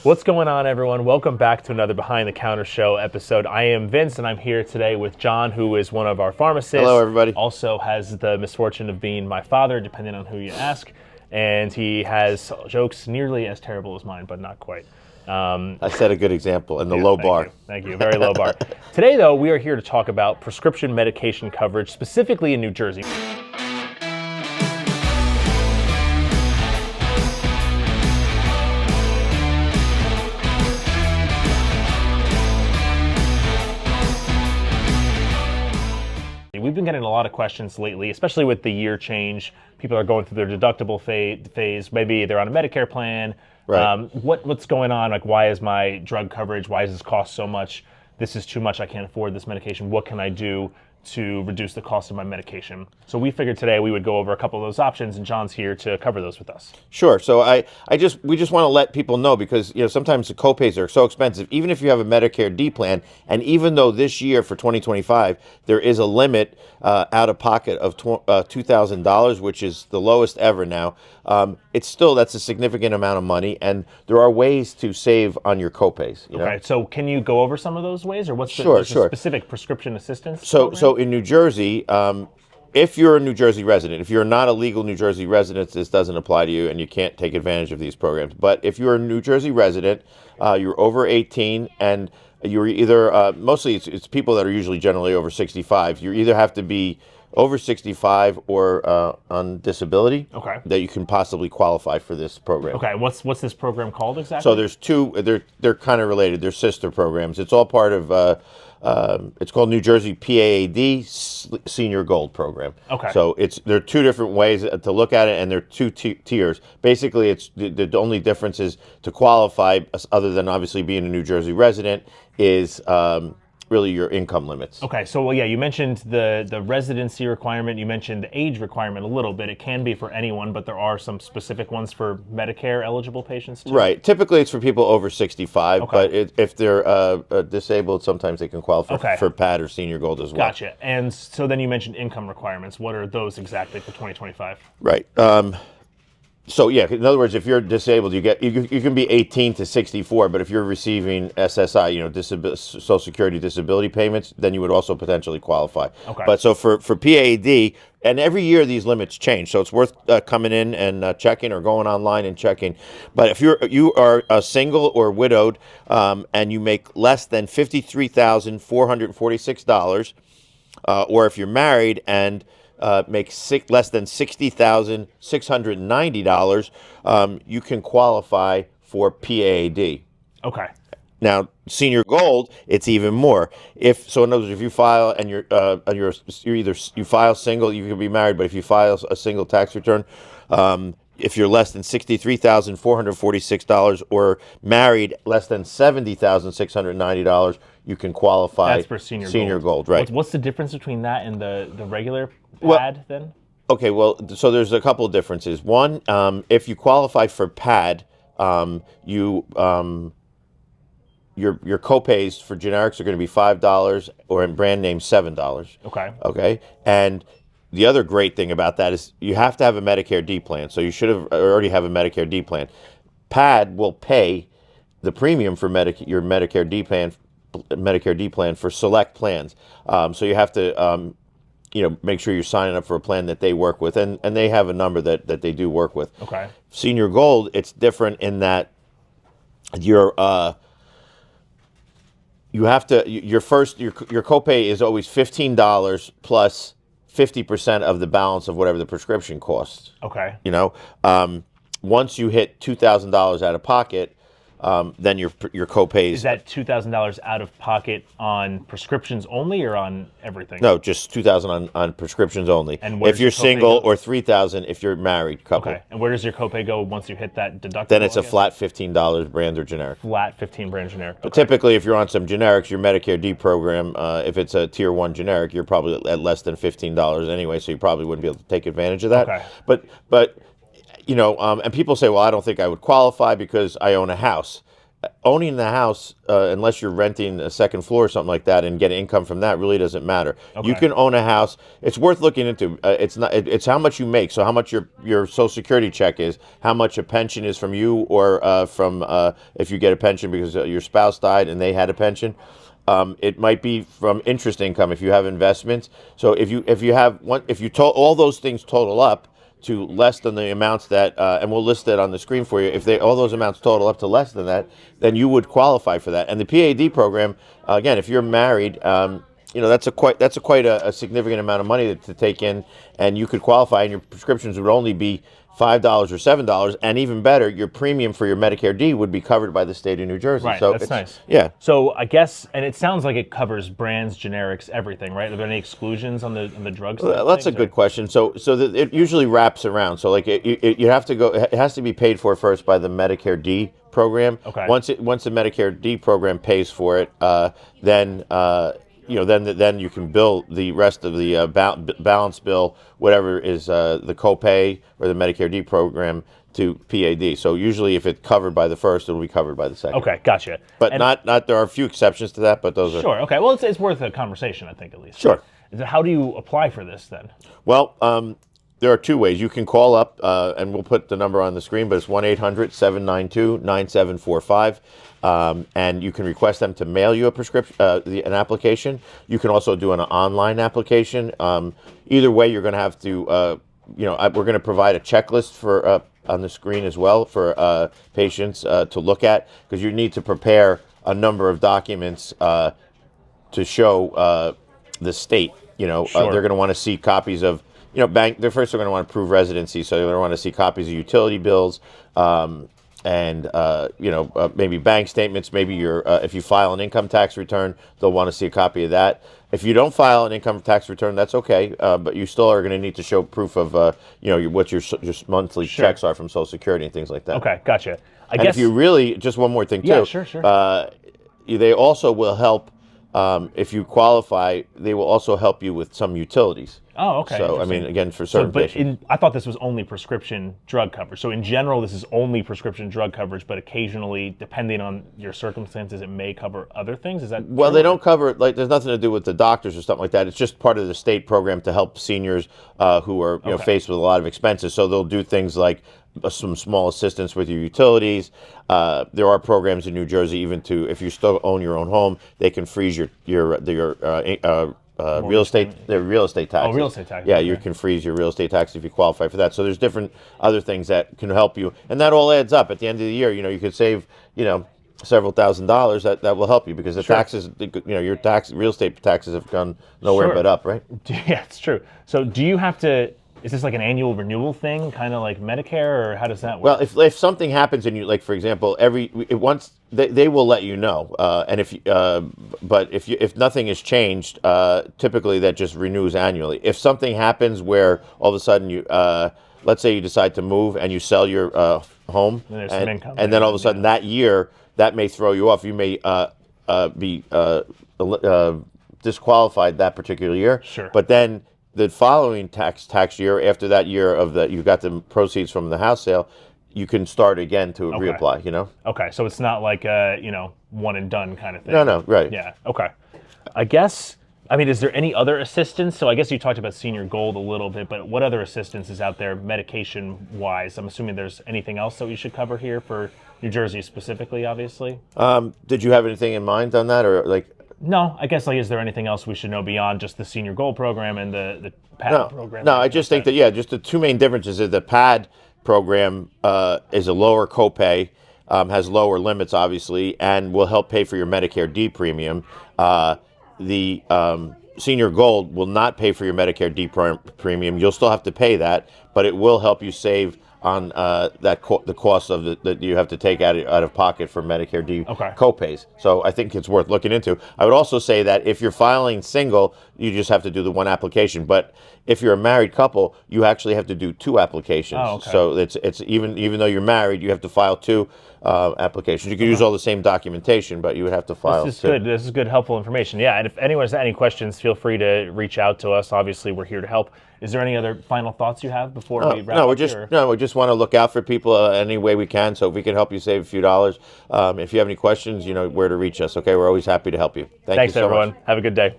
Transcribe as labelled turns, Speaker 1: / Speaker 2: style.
Speaker 1: What's going on, everyone? Welcome back to another Behind the Counter Show episode. I am Vince, and I'm here today with John, who is one of our pharmacists.
Speaker 2: Hello, everybody.
Speaker 1: Also has the misfortune of being my father, depending on who you ask. And he has jokes nearly as terrible as mine, but not quite.
Speaker 2: I set a good example in the low bar.
Speaker 1: Thank you. Very low bar. Today, though, we are here to talk about prescription medication coverage, specifically in New Jersey. We've been getting a lot of questions lately, especially with the year change. People are going through their deductible phase. Maybe they're on a Medicare plan.
Speaker 2: Right.
Speaker 1: What's going on? Like, why is my drug coverage? Why does this cost so much? This is too much. I can't afford this medication. What can I do to reduce the cost of my medication? So we figured today we would go over a couple of those options, and John's here to cover those with us.
Speaker 2: Sure. So we just want to let people know, because sometimes the copays are so expensive, even if you have a Medicare D plan, and even though this year for 2025 there is a limit out of pocket of $2,000, which is the lowest ever now. That's a significant amount of money, and there are ways to save on your copays.
Speaker 1: Okay. So can you go over some of those ways, or what's the specific prescription assistance
Speaker 2: So
Speaker 1: program?
Speaker 2: in New Jersey, if you're a New Jersey resident, if you're not a legal New Jersey resident, this doesn't apply to you and you can't take advantage of these programs. But if you're a New Jersey resident, you're over 18, and you're either, mostly it's people that are usually generally over 65. You either have to be over 65 or on disability,
Speaker 1: Okay.
Speaker 2: that you can possibly qualify for this program.
Speaker 1: Okay. What's this program called exactly?
Speaker 2: So there's two, they're kind of related. They're sister programs. It's all part of, it's called New Jersey PAAD Senior Gold program.
Speaker 1: Okay.
Speaker 2: So there are two different ways to look at it, and there are two tiers. Basically, it's the only difference is to qualify, other than obviously being a New Jersey resident, is really your income limits.
Speaker 1: Okay, so you mentioned the residency requirement. You mentioned the age requirement a little bit. It can be for anyone, but there are some specific ones for Medicare eligible patients too.
Speaker 2: Right. Typically, it's for people over 65, but if they're disabled, sometimes they can qualify for PAAD or Senior Gold as well.
Speaker 1: Gotcha. And so then you mentioned income requirements. What are those exactly for 2025?
Speaker 2: Right. So in other words, if you're disabled, you can be 18 to 64, but if you're receiving SSI, Social Security disability payments, then you would also potentially qualify.
Speaker 1: Okay.
Speaker 2: But so for PAD, and every year these limits change, so it's worth coming in and checking, or going online and checking. But if you are single or widowed, and you make less than $53,446, or if you're married and make less than $60,690, you can qualify for PAAD.
Speaker 1: Okay.
Speaker 2: Now, Senior Gold, it's even more. In other words, if you file and you file single, you can be married, but if you file a single tax return, if you're less than $63,446 or married less than $70,690, you can qualify.
Speaker 1: That's for Senior
Speaker 2: Gold, right?
Speaker 1: What's the difference between that and the regular PAD then?
Speaker 2: Okay, so there's a couple of differences. One, if you qualify for PAD, your copays for generics are going to be $5, or in brand name $7.
Speaker 1: Okay.
Speaker 2: Okay, and the other great thing about that is you have to have a Medicare D plan, so you should already have a Medicare D plan. PAD will pay the premium for your Medicare D plan for select plans. So you have to make sure you're signing up for a plan that they work with, and they have a number that they do work with.
Speaker 1: Okay.
Speaker 2: Senior Gold, it's different in that your copay is always $15 plus 50% of the balance of whatever the prescription costs.
Speaker 1: Okay.
Speaker 2: Once you hit $2,000 out of pocket, then your copay
Speaker 1: is that $2,000 out of pocket on prescriptions only, or on everything?
Speaker 2: No, just $2,000 on prescriptions only.
Speaker 1: And
Speaker 2: if you're single, or $3,000 if you're married couple.
Speaker 1: Okay. And where does your copay go once you hit that deductible?
Speaker 2: Then it's a flat $15 brand or generic.
Speaker 1: Flat 15 brand generic.
Speaker 2: But typically, if you're on some generics, your Medicare D program, if it's a tier 1 generic, you're probably at less than $15 anyway, so you probably wouldn't be able to take advantage of that.
Speaker 1: Okay.
Speaker 2: But and people say, well, I don't think I would qualify because I own a house. owning the house, unless you're renting a second floor or something like that and get income from that, really doesn't matter. You can own a house. It's worth looking into. It's not. It's how much you make. So how much your Social Security check is, how much a pension is from you, or from if you get a pension because your spouse died and they had a pension. It might be from interest income if you have investments. So if you have one, if you all those things total up to less than the amounts that, and we'll list it on the screen for you. If all those amounts total up to less than that, then you would qualify for that. And the PAD program, again, if you're married, that's quite a significant amount of money to take in, and you could qualify, and your prescriptions would only be $5 or $7, and even better, your premium for your Medicare D would be covered by the state of New Jersey.
Speaker 1: Right,
Speaker 2: so
Speaker 1: that's nice.
Speaker 2: Yeah.
Speaker 1: So I guess, and it sounds like it covers brands, generics, everything, right? Are there any exclusions on the drugs?
Speaker 2: Well, that's a good question. So it usually wraps around. So like you have to go. It has to be paid for first by the Medicare D program.
Speaker 1: Okay.
Speaker 2: Once the Medicare D program pays for it, then you can bill the rest of the balance bill, whatever is the copay or the Medicare D program, to PAD. So usually if it's covered by the first, it'll be covered by the second.
Speaker 1: Okay, gotcha.
Speaker 2: But not there are a few exceptions to that, but those are...
Speaker 1: Sure, okay. Well, it's worth a conversation, I think, at least.
Speaker 2: Sure.
Speaker 1: How do you apply for this, then?
Speaker 2: Well, there are two ways. You can call up, and we'll put the number on the screen, but it's 1-800-792-9745. And you can request them to mail you a prescription, an application. You can also do an online application. Either way, you're going to have to, we're going to provide a checklist for on the screen as well for patients to look at, because you need to prepare a number of documents to show the state.
Speaker 1: Sure.
Speaker 2: They're going to want to see copies of, they're first going to want to prove residency, so they're going to want to see copies of utility bills, and maybe bank statements. Maybe if you file an income tax return, they'll want to see a copy of that. If you don't file an income tax return, that's okay, but you still are going to need to show proof of what your monthly checks are from Social Security and things like that.
Speaker 1: Okay, gotcha. I
Speaker 2: guess if you really, just one more thing too.
Speaker 1: Yeah, sure.
Speaker 2: They also will help. If you qualify, they will also help you with some utilities.
Speaker 1: Oh, okay.
Speaker 2: So, I mean, again, for certain patients.
Speaker 1: I thought this was only prescription drug coverage. So, in general, this is only prescription drug coverage, but occasionally, depending on your circumstances, it may cover other things? Is that
Speaker 2: Well,
Speaker 1: true?
Speaker 2: they don't cover, there's nothing to do with the doctors or something like that. It's just part of the state program to help seniors who are faced with a lot of expenses. So, they'll do things like some small assistance with your utilities. There are programs in New Jersey, even if you still own your own home, they can freeze your real estate taxes.
Speaker 1: Oh, real estate taxes.
Speaker 2: Yeah,
Speaker 1: okay.
Speaker 2: you can freeze your real estate tax if you qualify for that. So there's different other things that can help you, and that all adds up. At the end of the year, you could save, several $1,000s that will help you, because the taxes, your real estate taxes have gone nowhere but up, right?
Speaker 1: Yeah, it's true. So do you have to? Is this like an annual renewal thing, kind of like Medicare, or how does that work?
Speaker 2: Well, if something happens and you, like, for example, once they will let you know, and but if nothing has changed, typically that just renews annually. If something happens where all of a sudden let's say you decide to move and you sell your home, and then all of a sudden that year that may throw you off. You may be disqualified that particular year.
Speaker 1: Sure.
Speaker 2: But then the following tax year, after that year you got the proceeds from the house sale, you can start again to reapply.
Speaker 1: Okay, so it's not like a one and done kind of thing.
Speaker 2: No, right.
Speaker 1: Yeah. Okay. I guess. I mean, is there any other assistance? So I guess you talked about Senior Gold a little bit, but what other assistance is out there medication-wise? I'm assuming there's anything else that we should cover here for New Jersey specifically, obviously.
Speaker 2: Did you have anything in mind on that, or like?
Speaker 1: No, I guess, is there anything else we should know beyond just the Senior Gold program and the PAAD program?
Speaker 2: No, I just think that, just the two main differences is the PAAD program is a lower copay, has lower limits, obviously, and will help pay for your Medicare D premium. The Senior Gold will not pay for your Medicare D premium. You'll still have to pay that, but it will help you save on the cost of that you have to take out of pocket for Medicare D copays. So I think it's worth looking into. I would also say that if you're filing single, you just have to do the one application. But if you're a married couple, you actually have to do two applications.
Speaker 1: Oh, okay.
Speaker 2: So it's even though you're married, you have to file two applications. You can use all the same documentation, but you would have to file.
Speaker 1: This is good. This is good, helpful information. Yeah, and if anyone has any questions, feel free to reach out to us. Obviously, we're here to help. Is there any other final thoughts you have before we wrap
Speaker 2: No,
Speaker 1: up here?
Speaker 2: we just want to look out for people any way we can. So if we can help you save a few dollars, if you have any questions, you know where to reach us. Okay, we're always happy to help you.
Speaker 1: Thanks,
Speaker 2: you so
Speaker 1: everyone.
Speaker 2: much.
Speaker 1: Have a good day.